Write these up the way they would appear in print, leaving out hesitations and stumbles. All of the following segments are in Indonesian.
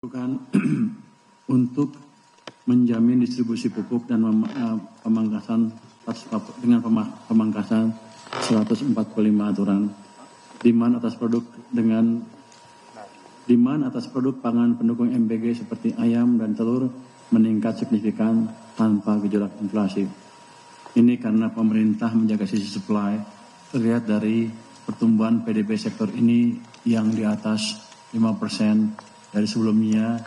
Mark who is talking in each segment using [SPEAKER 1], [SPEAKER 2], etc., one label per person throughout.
[SPEAKER 1] Bukan untuk menjamin distribusi pupuk dan pemangkasan dengan pemangkasan 145 aturan demand atas produk pangan pendukung MBG seperti ayam dan telur meningkat signifikan tanpa gejolak inflasi. Ini karena pemerintah menjaga sisi supply, terlihat dari pertumbuhan PDB sektor ini yang di atas 5%. Dari sebelumnya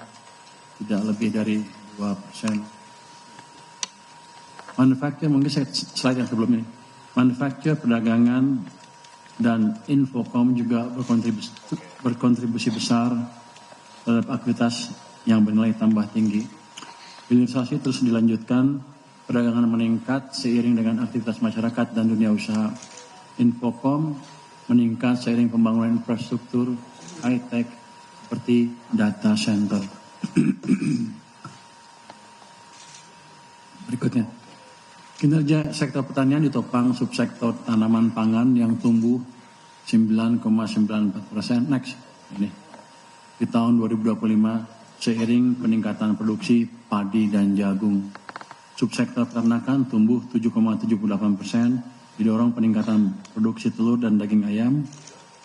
[SPEAKER 1] tidak lebih dari 2%. Manufaktur, mungkin slide yang sebelum ini. Manufaktur, perdagangan, dan infocom juga berkontribusi besar terhadap aktivitas yang bernilai tambah tinggi. Hilirisasi terus dilanjutkan, perdagangan meningkat seiring dengan aktivitas masyarakat dan dunia usaha. Infocom meningkat seiring pembangunan infrastruktur high-tech seperti data center. Berikutnya, kinerja sektor pertanian ditopang subsektor tanaman pangan yang tumbuh 9,94%. Next, ini di tahun 2025 seiring peningkatan produksi padi dan jagung. Subsektor peternakan tumbuh 7,78%, didorong peningkatan produksi telur dan daging ayam.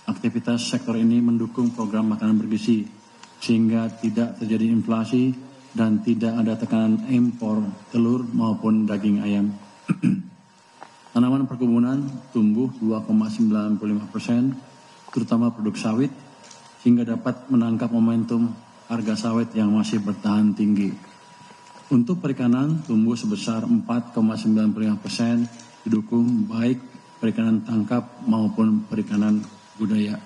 [SPEAKER 1] Aktivitas sektor ini mendukung program makanan bergizi, sehingga tidak terjadi inflasi dan tidak ada tekanan impor telur maupun daging ayam. Tanaman perkebunan tumbuh 2,95%, terutama produk sawit, sehingga dapat menangkap momentum harga sawit yang masih bertahan tinggi. Untuk perikanan tumbuh sebesar 4,95%, didukung baik perikanan tangkap maupun perikanan budidaya.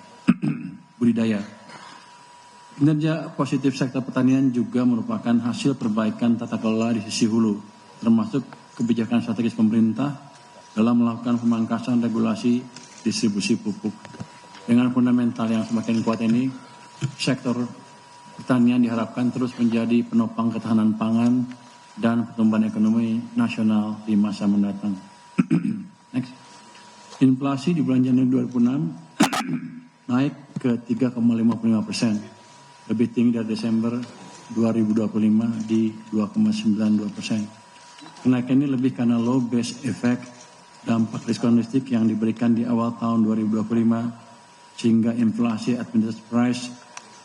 [SPEAKER 1] Kinerja positif sektor pertanian juga merupakan hasil perbaikan tata kelola di sisi hulu, termasuk kebijakan strategis pemerintah dalam melakukan pemangkasan regulasi distribusi pupuk. Dengan fundamental yang semakin kuat ini, sektor pertanian diharapkan terus menjadi penopang ketahanan pangan dan pertumbuhan ekonomi nasional di masa mendatang. Next. Inflasi di bulan Januari 2006 naik ke 3,55%, lebih tinggi dari Desember 2025 di 2,92%. Kenaikan ini lebih karena low base effect, dampak diskonistik yang diberikan di awal tahun 2025, sehingga inflasi administrative price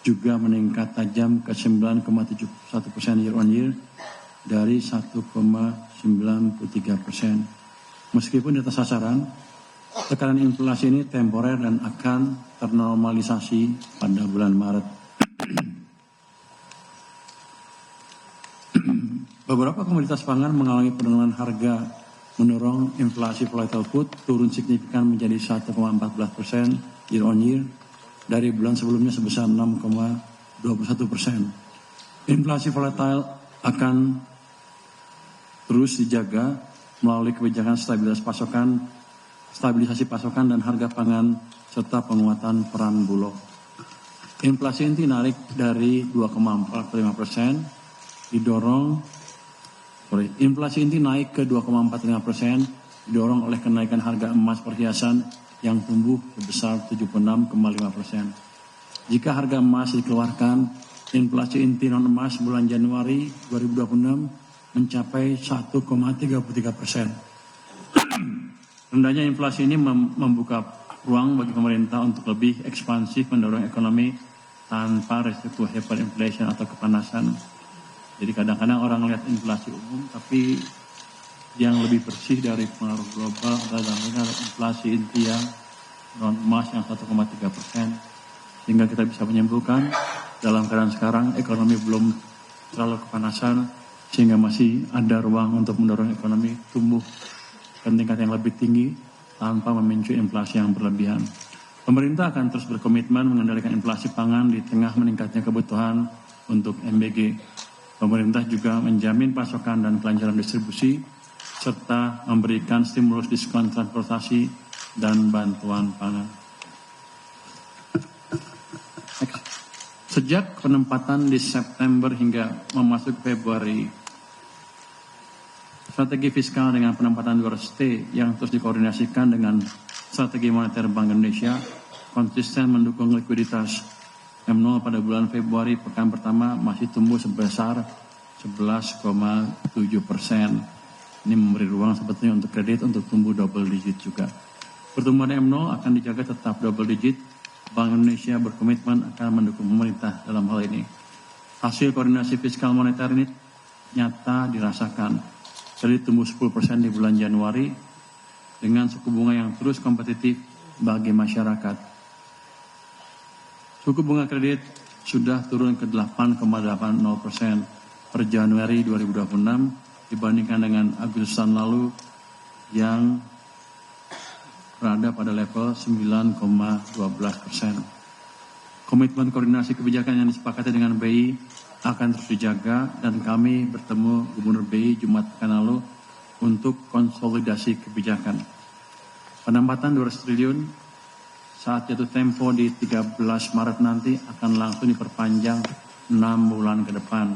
[SPEAKER 1] juga meningkat tajam ke 9,71% year on year dari 1,93%. Meskipun di atas sasaran, tekanan inflasi ini temporer dan akan ternormalisasi pada bulan Maret. Beberapa komoditas pangan mengalami penurunan harga, mendorong inflasi volatile food turun signifikan menjadi 1,14% year on year dari bulan sebelumnya sebesar 6,21%. Inflasi volatile akan terus dijaga melalui kebijakan stabilisasi pasokan dan harga pangan, serta penguatan peran Bulog. Inflasi inti naik dari 2,45%, inflasi inti naik ke 2,45%, didorong oleh kenaikan harga emas perhiasan yang tumbuh sebesar 76,5%. Jika harga emas dikeluarkan, inflasi inti non emas bulan Januari 2026 mencapai 1,33%. Rendahnya inflasi ini membuka ruang bagi pemerintah untuk lebih ekspansif mendorong ekonomi tanpa resiko hyperinflation atau kepanasan. Jadi kadang-kadang orang melihat inflasi umum, tapi yang lebih bersih dari pengaruh global adalah inflasi inti yang non emas yang 1,3%. Sehingga kita bisa menyimpulkan dalam keadaan sekarang ekonomi belum terlalu kepanasan, sehingga masih ada ruang untuk mendorong ekonomi tumbuh ke tingkat yang lebih tinggi tanpa memicu inflasi yang berlebihan. Pemerintah akan terus berkomitmen mengendalikan inflasi pangan di tengah meningkatnya kebutuhan untuk MBG. Pemerintah juga menjamin pasokan dan kelancaran distribusi, serta memberikan stimulus diskon transportasi dan bantuan pangan. Sejak penempatan di September hingga memasuki Februari, strategi fiskal dengan penempatan 200T yang terus dikoordinasikan dengan strategi moneter Bank Indonesia konsisten mendukung likuiditas M0 pada bulan Februari pekan pertama masih tumbuh sebesar 11,7%. Ini memberi ruang sebetulnya untuk kredit untuk tumbuh double digit juga. Pertumbuhan M0 akan dijaga tetap double digit. Bank Indonesia berkomitmen akan mendukung pemerintah dalam hal ini. Hasil koordinasi fiskal moneter ini nyata dirasakan. Kredit tumbuh 10% di bulan Januari dengan suku bunga yang terus kompetitif bagi masyarakat. Suku bunga kredit sudah turun ke 8,80% per Januari 2026 dibandingkan dengan Agustusan lalu yang berada pada level 9,12%. Komitmen koordinasi kebijakan yang disepakati dengan BI akan terus dijaga dan kami bertemu Gubernur BI Jumat pekan lalu untuk konsolidasi kebijakan. Penempatan 200 triliun saat jatuh tempo di 13 Maret nanti akan langsung diperpanjang 6 bulan ke depan.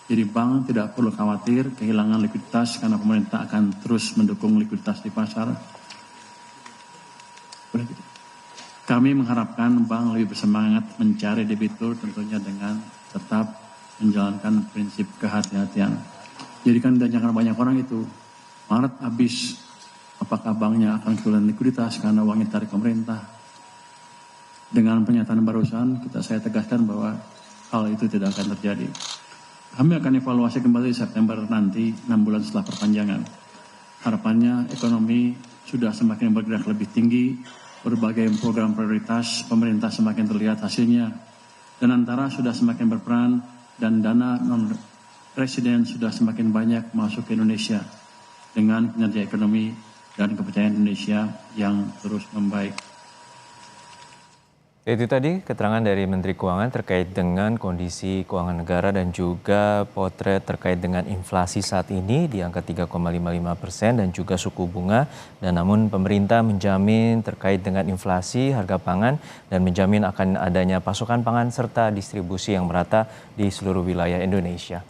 [SPEAKER 1] Jadi bank tidak perlu khawatir kehilangan likuiditas karena pemerintah akan terus mendukung likuiditas di pasar. Kami mengharapkan bank lebih bersemangat mencari debitur tentunya dengan tetap menjalankan prinsip kehati-hatian. Jadi kan jangan banyak orang itu, Maret habis, apakah banknya akan kehilangan likuiditas karena uangnya ditarik pemerintah? Dengan pernyataan barusan saya tegaskan bahwa hal itu tidak akan terjadi. Kami akan evaluasi kembali September nanti, 6 bulan setelah perpanjangan. Harapannya ekonomi sudah semakin bergerak lebih tinggi, berbagai program prioritas pemerintah semakin terlihat hasilnya, dan antara sudah semakin berperan, dan dana non-residen sudah semakin banyak masuk ke Indonesia dengan kinerja ekonomi dan kepercayaan Indonesia yang terus membaik.
[SPEAKER 2] Itu tadi keterangan dari Menteri Keuangan terkait dengan kondisi keuangan negara dan juga potret terkait dengan inflasi saat ini di angka 3,55% dan juga suku bunga. Dan namun pemerintah menjamin terkait dengan inflasi harga pangan dan menjamin akan adanya pasokan pangan serta distribusi yang merata di seluruh wilayah Indonesia.